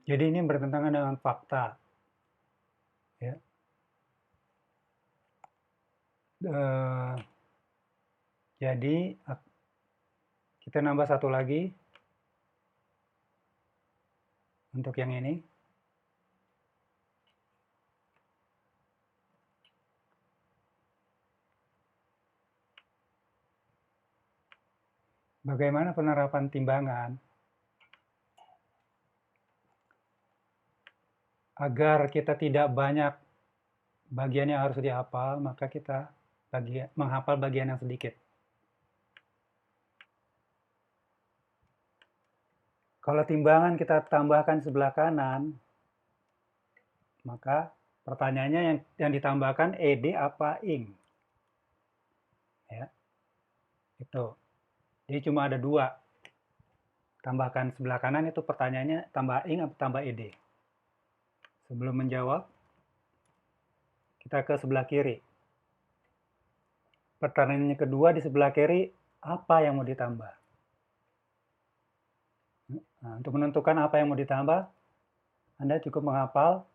Jadi ini bertentangan dengan fakta. Ya. Jadi kita nambah satu lagi untuk yang ini. Bagaimana penerapan timbangan agar kita tidak banyak bagian yang harus dihafal, maka kita menghafal bagian yang sedikit. Kalau timbangan kita tambahkan sebelah kanan, maka pertanyaannya yang ditambahkan ED apa ING? Ya, itu. Jadi cuma ada dua. Tambahkan sebelah kanan itu pertanyaannya tambah ING atau tambah ED. Sebelum menjawab, kita ke sebelah kiri. Pertanyaannya kedua di sebelah kiri, apa yang mau ditambah? Nah, untuk menentukan apa yang mau ditambah, Anda cukup menghafal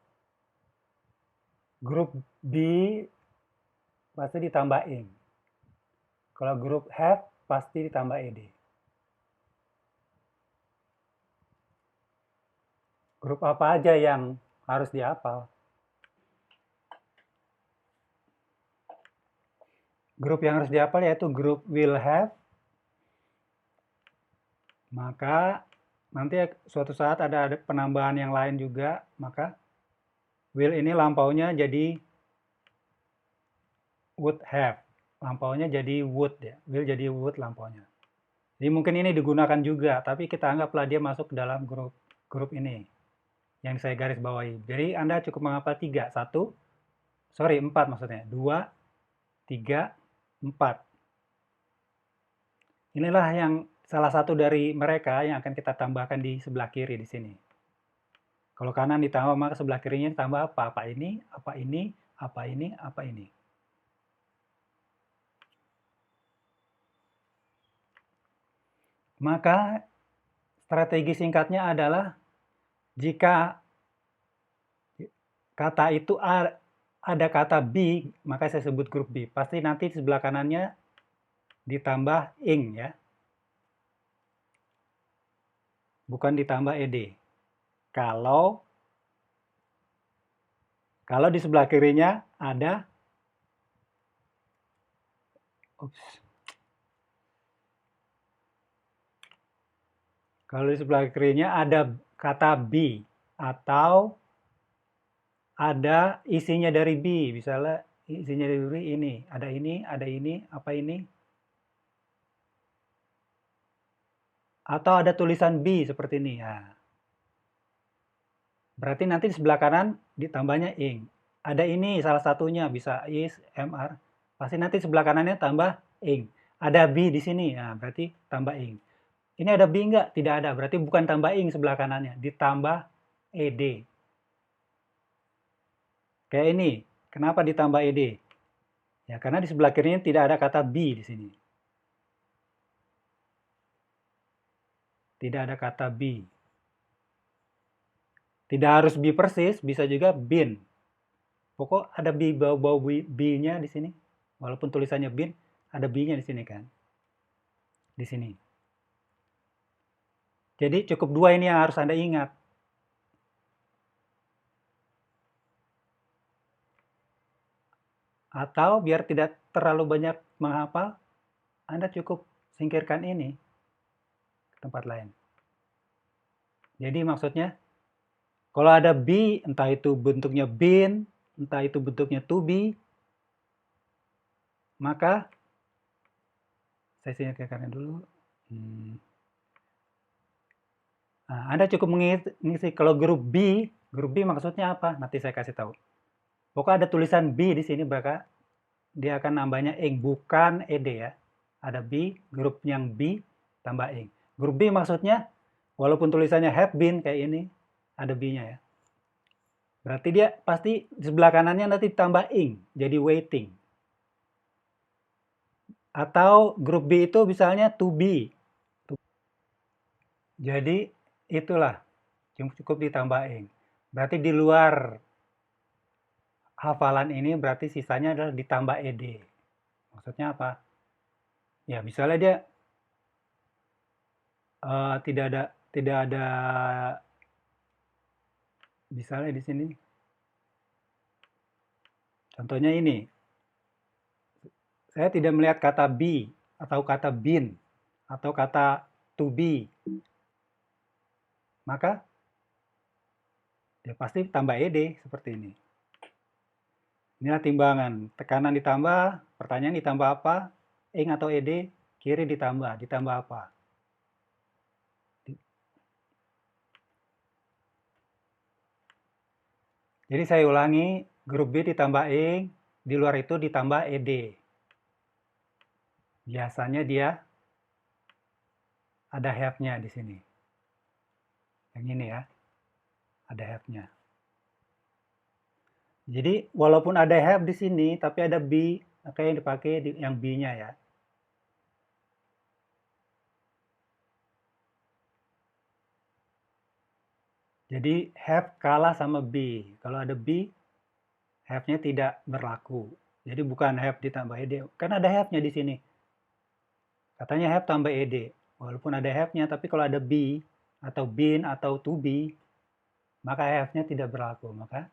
grup B pasti ditambah ING. Kalau grup have pasti ditambah ED. Grup apa aja yang harus dihafal? Grup yang harus dihafal yaitu grup will have. Maka nanti suatu saat ada penambahan yang lain juga, maka will ini lampaunya jadi would have. Lampaunya jadi would ya. Will jadi would lampaunya. Jadi mungkin ini digunakan juga, tapi kita anggaplah dia masuk ke dalam grup ini yang saya garis bawahi. Jadi Anda cukup menghafal 3. 4 maksudnya. 2, 3, 4. Inilah yang salah satu dari mereka yang akan kita tambahkan di sebelah kiri di sini. Kalau kanan ditambah, maka sebelah kirinya ditambah apa? Apa ini, apa ini, apa ini, apa ini. Maka strategi singkatnya adalah jika kata itu ada kata B, maka saya sebut grup B. Pasti nanti di sebelah kanannya ditambah ing ya. Bukan ditambah ed. Kalau di sebelah kirinya ada Kalau di sebelah kirinya ada kata B atau ada isinya dari B, misalnya isinya dari B ini, ada ini, apa ini? Atau ada tulisan B seperti ini. Ya. Berarti nanti di sebelah kanan ditambahnya ing. Ada ini salah satunya, bisa is, mr. Pasti nanti sebelah kanannya tambah ing. Ada B di sini, ya, berarti tambah ing. Ini ada B enggak? Tidak ada, berarti bukan tambah ing sebelah kanannya, ditambah ed. Kayak ini, kenapa ditambah ed? Ya, karena di sebelah kirinya tidak ada kata B di sini. Tidak ada kata B. Tidak harus B persis, bisa juga bin. Pokok ada B bau-bau B-nya di sini. Walaupun tulisannya bin, ada B-nya di sini kan. Di sini. Jadi cukup dua ini yang harus Anda ingat. Atau biar tidak terlalu banyak menghafal, Anda cukup singkirkan ini ke tempat lain. Jadi maksudnya, kalau ada B, entah itu bentuknya bin, entah itu bentuknya to be, maka saya singkirkan dulu. Nah, Anda cukup mengisi kalau grup B maksudnya apa? Nanti saya kasih tahu. Pokoknya ada tulisan B di sini, maka dia akan nambahnya ing, bukan ed ya. Ada B, grup yang B tambah ing. Grup B maksudnya, walaupun tulisannya have been kayak ini, ada B-nya ya. Berarti dia pasti di sebelah kanannya nanti tambah ing, jadi waiting. Atau grup B itu misalnya to be. Jadi itulah. cukup ditambah ing. Berarti di luar hafalan ini berarti sisanya adalah ditambah ed. Maksudnya apa? Ya, misalnya dia tidak ada misalnya di sini. Contohnya ini, saya tidak melihat kata be atau kata been atau kata to be. Maka ya pasti tambah ed seperti ini. Inilah timbangan. Tekanan ditambah, pertanyaan ditambah apa? Ing atau ed, kiri ditambah apa? Jadi saya ulangi, grup B ditambah ing, di luar itu ditambah ed. Biasanya dia ada have-nya di sini. Yang ini ya, ada have-nya. Jadi walaupun ada have di sini, tapi ada be, maka yang dipakai yang B-nya ya. Jadi have kalah sama be. Kalau ada be, have-nya tidak berlaku. Jadi bukan have ditambah ed. Kan ada have-nya di sini. Katanya have tambah ed. Walaupun ada have-nya, tapi kalau ada be, atau been, atau to be, maka have-nya tidak berlaku. Maka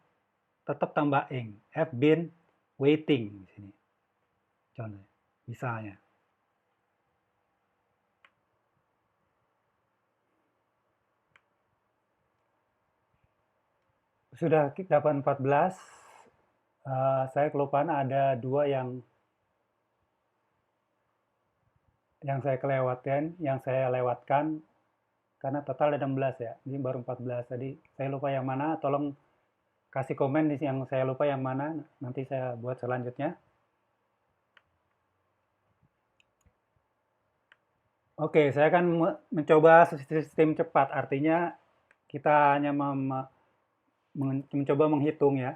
tetap tambah ing. Have been waiting di sini. Contoh, misalnya. Sudah 8.14, saya kelupaan ada dua yang saya lewatkan karena total ada 16 ya. Ini baru 14. Jadi saya lupa yang mana, tolong kasih komen di yang saya lupa yang mana, nanti saya buat selanjutnya. Oke, saya akan mencoba sistem cepat, artinya kita hanya mencoba menghitung ya,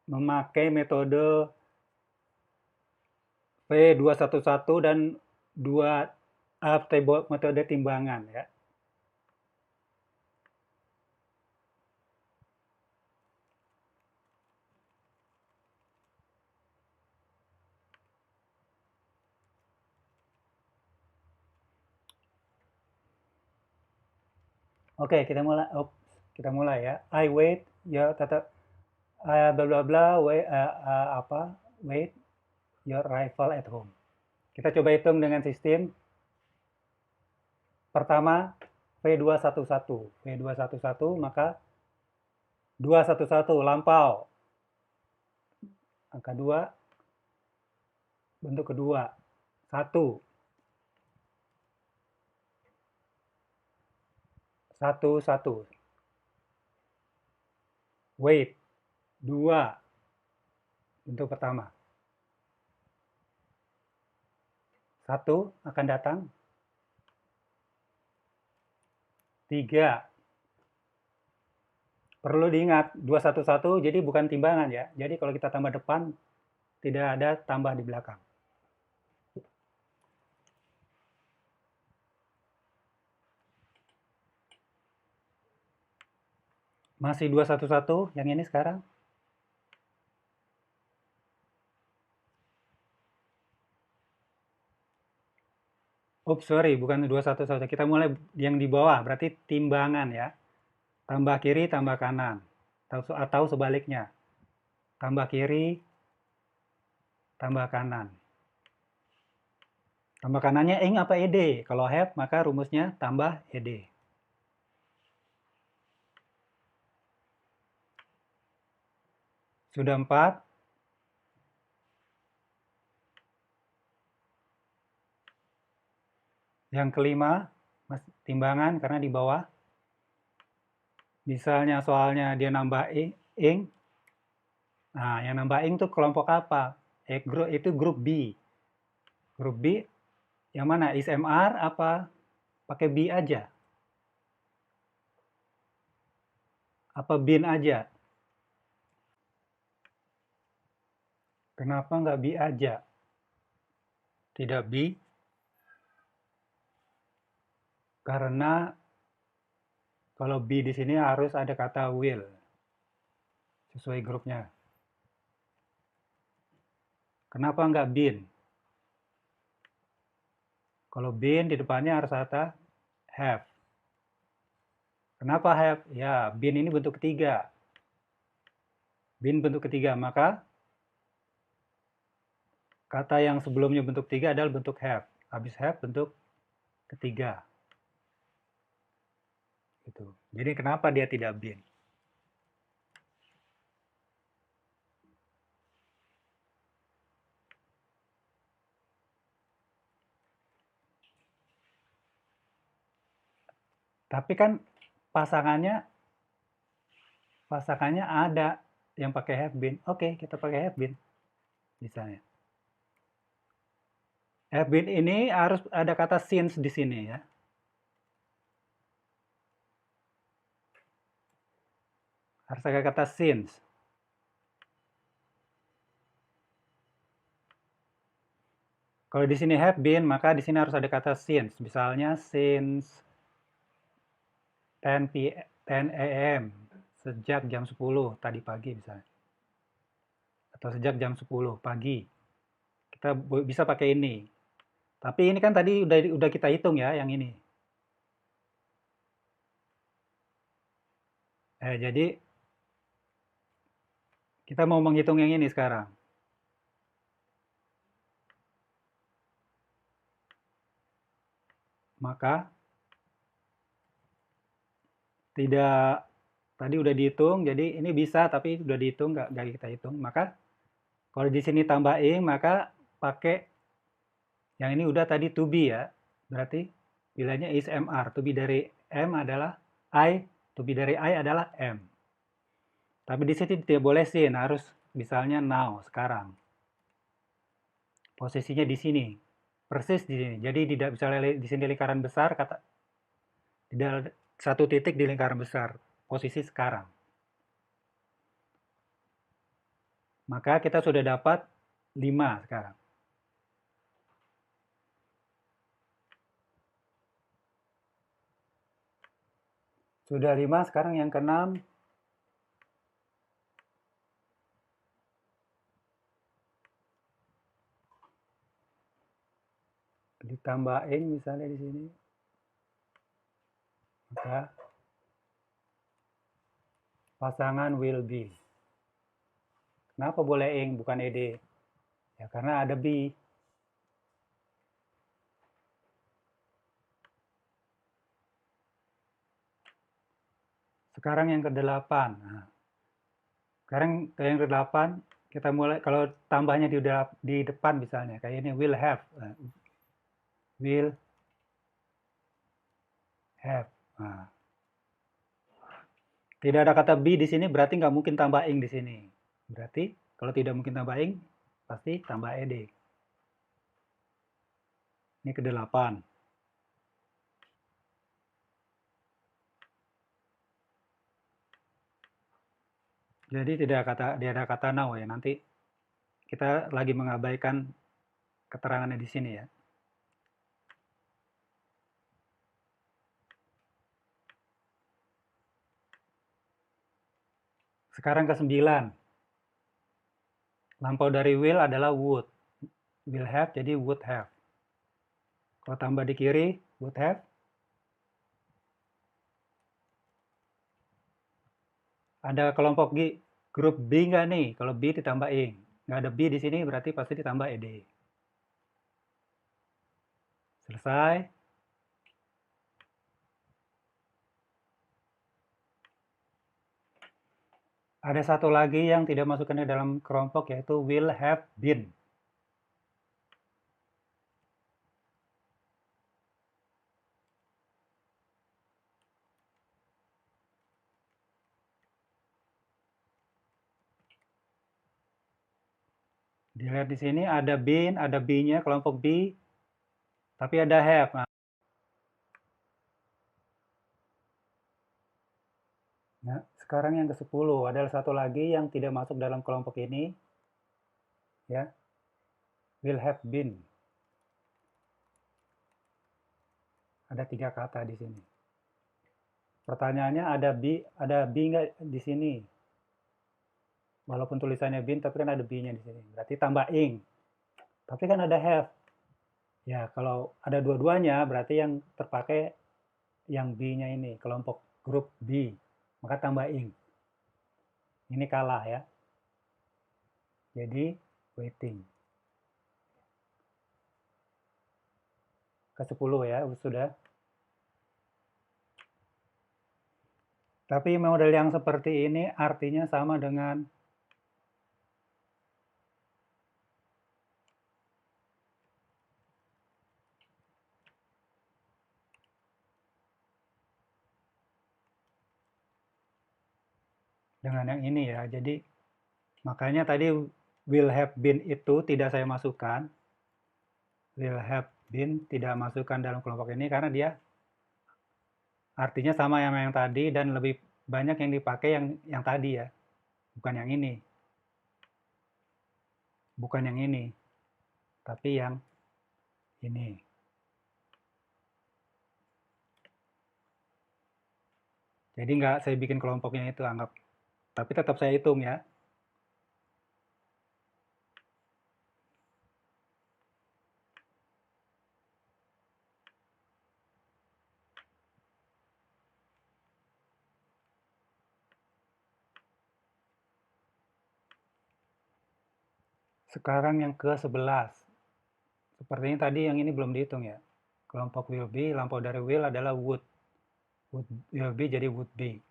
memakai metode V211 dan metode timbangan ya. Oke, kita mulai ya. I wait, ya tetap bla bla bla, wait your arrival at home. Kita coba hitung dengan sistem pertama V211. V211 maka 211 lampau. Angka 2 bentuk kedua. 1 1 wait 2 bentuk pertama. 1 akan datang. 3 perlu diingat 211 jadi bukan timbangan ya. Jadi kalau kita tambah depan tidak ada tambah di belakang. Masih 211 yang ini sekarang. Oops, sorry, bukan 211. Kita mulai yang di bawah, berarti timbangan ya. Tambah kiri, tambah kanan. Atau sebaliknya. Tambah kiri, tambah kanan. Tambah kanannya ing apa ed? Kalau have, maka rumusnya tambah ed. Sudah 4. Yang kelima, timbangan karena di bawah. Misalnya soalnya dia nambah ing. Nah, yang nambah ing itu kelompok apa? Itu grup B. Grup B yang mana? ISMR apa pakai B aja? Apa bin aja? Kenapa nggak B aja? Tidak B. Karena kalau be di sini harus ada kata will sesuai grupnya. Kenapa nggak been? Kalau been di depannya harus ada have. Kenapa have? Ya, been ini bentuk ketiga. Been bentuk ketiga, maka kata yang sebelumnya bentuk ketiga adalah bentuk have. Habis have bentuk ketiga. Gitu. Jadi kenapa dia tidak been? Tapi kan pasangannya ada yang pakai have been. Oke, kita pakai have been misalnya. Have been ini harus ada kata since di sini ya. Harus ada kata since. Kalau di sini have been, maka di sini harus ada kata since. Misalnya since 10 a.m. sejak jam 10 tadi pagi misalnya. Atau sejak jam 10 pagi. Kita bisa pakai ini. Tapi ini kan tadi udah kita hitung ya yang ini. Jadi kita mau menghitung yang ini sekarang. Maka tidak, tadi udah dihitung, jadi ini bisa tapi udah dihitung, nggak kita hitung. Maka kalau di sini tambah ing, maka pakai yang ini udah tadi to be ya. Berarti bilanya is mr. To be dari m adalah I, to be dari I adalah m. Tapi di sini tidak boleh sin, harus misalnya now, sekarang. Posisinya di sini. Persis di sini. Jadi tidak bisa di sini lingkaran besar, kata tidak satu titik di lingkaran besar. Posisi sekarang. Maka kita sudah dapat 5 sekarang. Sudah 5, sekarang yang ke-6. Ditambahin misalnya di sini. Maka pasangan will be. Kenapa boleh ing bukan ed? Ya karena ada be. Sekarang yang ke-8. Nah, sekarang yang ke-8 kita mulai, kalau tambahnya di depan misalnya kayak ini will have. Will have. Nah, tidak ada kata be di sini, berarti nggak mungkin tambah ing di sini. Berarti kalau tidak mungkin tambah ing, pasti tambah ed. Ini ke-8. Jadi tidak ada kata now ya. Nanti kita lagi mengabaikan keterangannya di sini ya. Sekarang ke-9. Lampau dari will adalah would. Will have jadi would have. Kalau tambah di kiri, would have. Ada kelompok grup B nggak nih? Kalau B ditambah ing. Nggak ada B di sini, berarti pasti ditambah ed. Selesai. Ada satu lagi yang tidak masukkan ke dalam kelompok, yaitu will have been. Dilihat di sini ada been, ada be-nya, kelompok B, tapi ada have. Nah, sekarang yang ke-10 adalah satu lagi yang tidak masuk dalam kelompok ini, ya, will have been. Ada 3 kata di sini. Pertanyaannya ada B nggak di sini? Walaupun tulisannya bin, tapi kan ada B-nya di sini. Berarti tambah ing. Tapi kan ada have. Ya, kalau ada dua-duanya, berarti yang terpakai yang B-nya ini, kelompok grup B. Maka tambah ing. Ini kalah ya. Jadi, waiting. Ke-10 ya, sudah. Tapi model yang seperti ini artinya sama dengan yang ini ya. Jadi makanya tadi will have been itu tidak saya masukkan. Will have been tidak masukkan dalam kelompok ini karena dia artinya sama yang tadi dan lebih banyak yang dipakai yang tadi ya. Bukan yang ini. Bukan yang ini. Tapi yang ini. Jadi nggak saya bikin kelompoknya itu anggap. Tapi tetap saya hitung ya. Sekarang yang ke-11. Sepertinya tadi yang ini belum dihitung ya. Kelompok will be, lampau dari will adalah would. Will be jadi would be.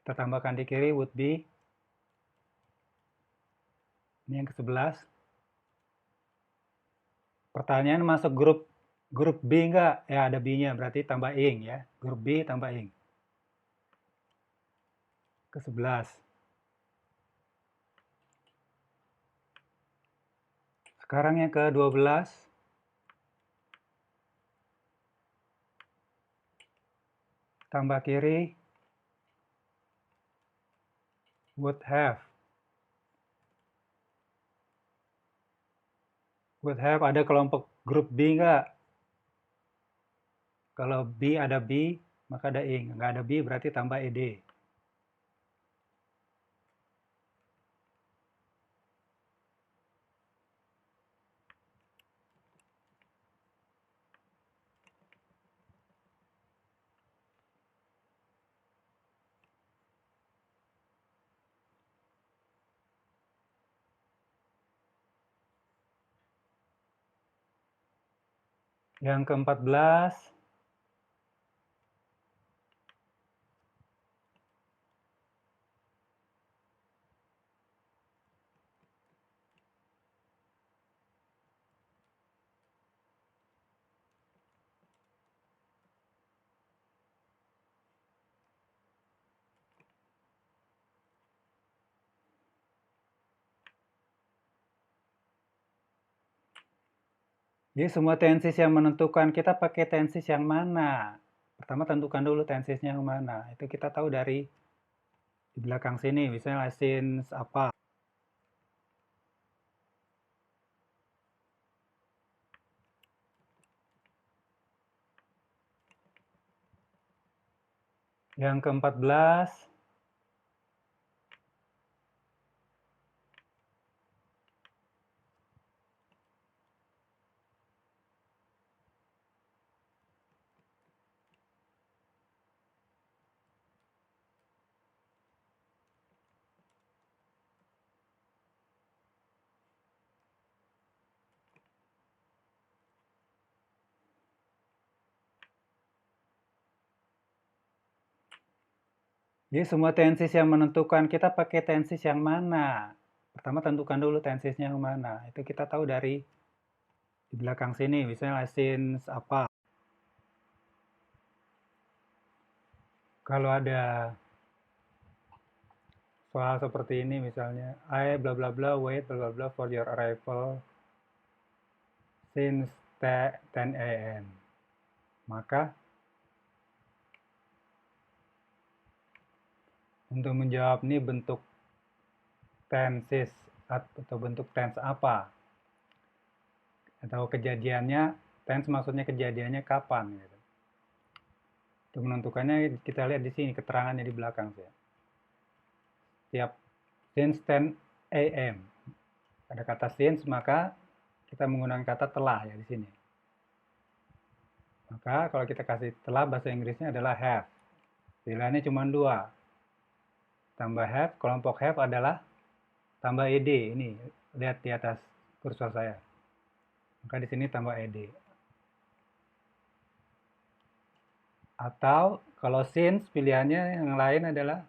Kita tambahkan di kiri would be. Ini yang ke-11. Pertanyaan masuk grup B enggak? Ya ada B-nya, berarti tambah ing ya. Grup B tambah ing. Ke-11. Sekarang yang ke-12. Tambah kiri would have. Would have ada kelompok grup B enggak? Kalau B ada B, maka ada ing. Enggak ada B berarti tambah ed. Yang ke-14. Jadi semua tenses yang menentukan kita pakai tenses yang mana. Pertama tentukan dulu tensesnya yang mana. Itu kita tahu dari di belakang sini. Misalnya since apa. Yang ke-14. Jadi semua tenses yang menentukan kita pakai tenses yang mana. Pertama tentukan dulu tensesnya yang mana. Itu kita tahu dari di belakang sini. Misalnya since apa. Kalau ada soal seperti ini misalnya I bla bla bla wait bla bla bla for your arrival since 10 a.m. Maka untuk menjawab ini bentuk tenses atau bentuk tense apa? Atau kejadiannya, tense maksudnya kejadiannya kapan gitu. Untuk menentukannya kita lihat di sini keterangannya di belakang saya. Setiap since 10 a.m. ada kata since, maka kita menggunakan kata telah ya di sini. Maka kalau kita kasih telah, bahasa Inggrisnya adalah have. Pilihannya cuma dua. Tambah have, kelompok have adalah tambah ed. Ini lihat di atas kursor saya. Maka di sini tambah ed. Atau kalau since, pilihannya yang lain adalah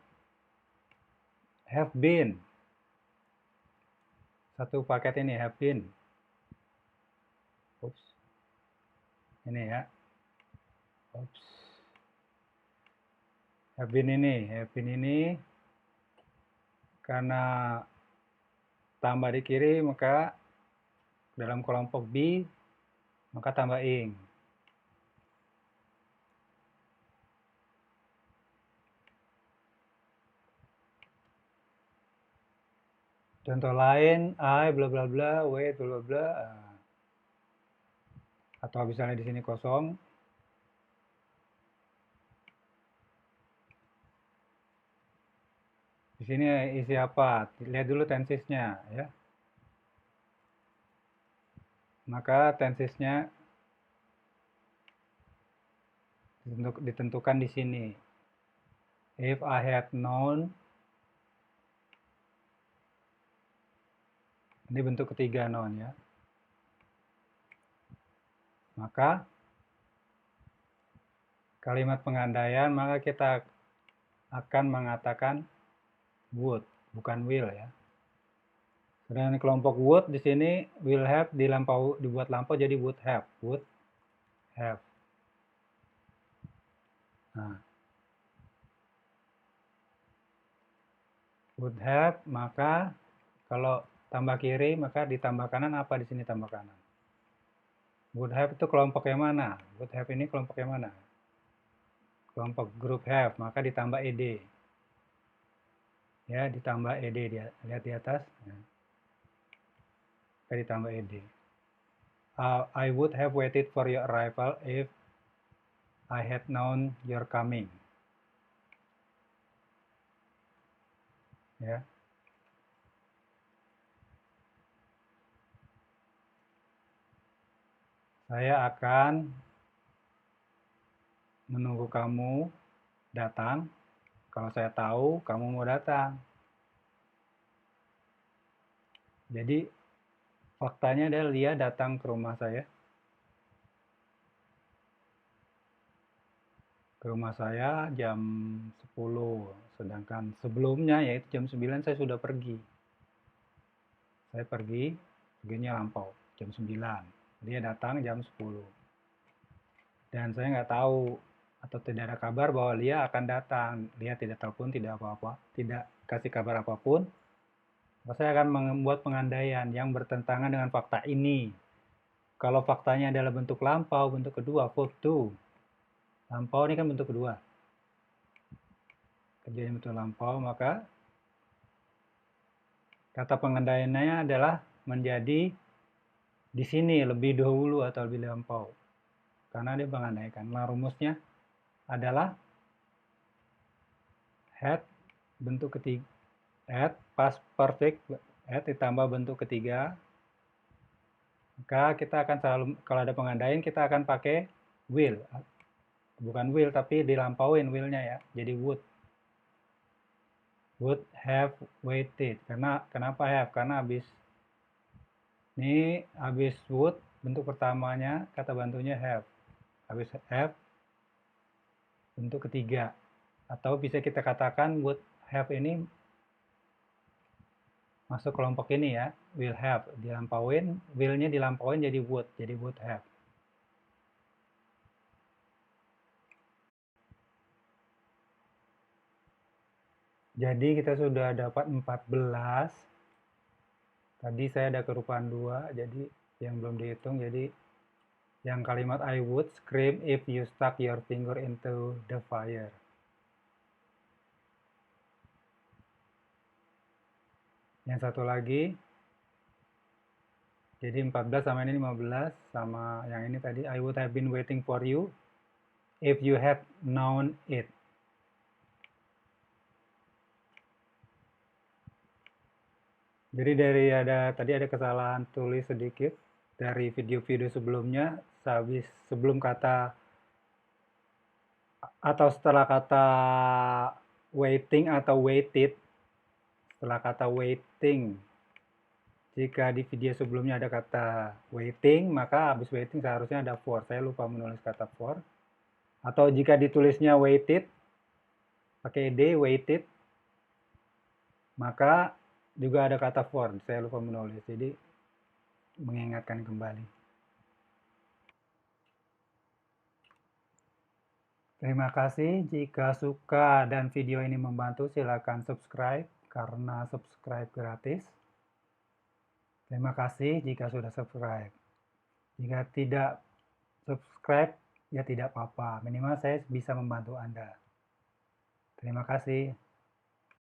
have been. Satu paket ini have been. Oops. Ini ya. Oops. Have been ini karena tambah di kiri, maka dalam kelompok B, maka tambah ing. Contoh lain, I bla bla bla, wait bla bla bla. Atau misalnya di sini kosong. Di sini isi apa? Lihat dulu tensesnya ya. Maka tensesnya ditentukan di sini. If I had known, ini bentuk ketiga known ya. Maka kalimat pengandaian, maka kita akan mengatakan would, bukan will ya. Sedangkan kelompok would di sini will have dibuat lampau jadi would have, would have. Nah, would have, maka kalau tambah kiri maka ditambah kanan, apa di sini tambah kanan? Would have itu kelompok yang mana? Would have ini kelompok yang mana? Kelompok group have, maka ditambah ed. Ya, ditambah ed dia. Lihat di atas. Ya. Maka ditambah ed. I would have waited for your arrival if I had known you're coming. Ya. Saya akan menunggu kamu datang kalau saya tahu kamu mau datang. Jadi faktanya adalah dia datang ke rumah saya. Ke rumah saya jam 10, sedangkan sebelumnya yaitu jam 9 saya sudah pergi. Saya perginya lampau, jam 9. Dia datang jam 10. Dan saya nggak tahu atau tidak ada kabar bahwa dia akan datang. Dia tidak telepon, tidak apa-apa, tidak kasih kabar apapun. Maka saya akan membuat pengandaian yang bertentangan dengan fakta ini. Kalau faktanya adalah bentuk lampau, bentuk kedua, verb to. Lampau ini kan bentuk kedua. Kejadian bentuk lampau, maka kata pengandaiannya adalah menjadi di sini lebih dahulu atau lebih lampau. Karena dia mengandaikan. Nah, rumusnya adalah had bentuk ketiga, had past perfect, had ditambah bentuk ketiga. Maka kita akan selalu, kalau ada pengandaian kita akan pakai will. Bukan will tapi dilampauin willnya ya. Jadi would have waited. Kenapa have? Karena habis would bentuk pertamanya kata bantunya have. Habis have bentuk ketiga. Atau bisa kita katakan would have ini masuk kelompok ini ya, will have dilampauin, will-nya dilampauin jadi would have. Jadi kita sudah dapat 14. Tadi saya ada kelupaan 2, jadi yang belum dihitung. Jadi yang kalimat I would scream if you stuck your finger into the fire. Yang satu lagi, jadi 14 sama ini 15, sama yang ini tadi I would have been waiting for you if you had known it. Jadi tadi ada kesalahan tulis sedikit dari video-video sebelumnya, sebelum kata atau setelah kata waiting atau waited, setelah kata waiting. Jika di video sebelumnya ada kata waiting, maka habis waiting seharusnya ada for. Saya lupa menulis kata for. Atau jika ditulisnya waited, pakai d, waited, maka juga ada kata for. Saya lupa menulis, jadi mengingatkan kembali. Terima kasih. Jika suka dan video ini membantu, silakan subscribe karena subscribe gratis. Terima kasih jika sudah subscribe. Jika tidak subscribe, ya tidak apa-apa. Minimal saya bisa membantu Anda. Terima kasih.